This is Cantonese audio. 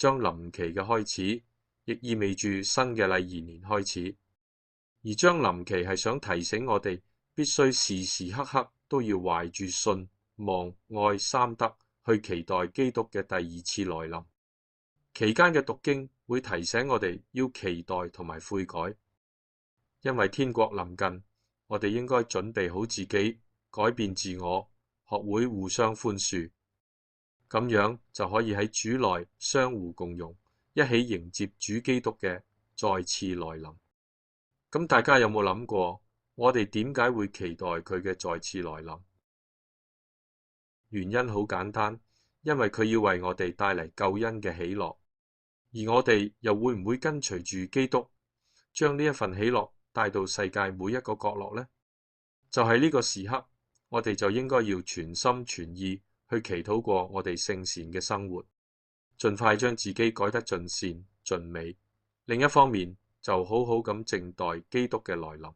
將臨期嘅開始，亦意味住新嘅禮儀年開始。而將臨期係想提醒我哋，必須時時刻刻都要懷住信、望、愛三德去期待基督嘅第二次來臨。期間嘅讀經會提醒我哋要期待同埋悔改，因為天國臨近，我哋應該準備好自己，改變自我，學會互相寬恕，咁樣就可以喺主內相互共融，一起迎接主基督嘅再次來臨。咁大家有冇諗過，我哋點解會期待佢嘅再次來臨？原因好簡單，因為佢要為我哋帶嚟救恩嘅喜樂，而我哋又會唔會跟隨住基督，將呢一份喜樂帶到世界每一個角落呢？就係呢個時刻，我哋就應該要全心全意去祈禱過我哋聖善嘅生活，盡快將自己改得盡善盡美。另一方面，就好好咁靜待基督嘅來臨。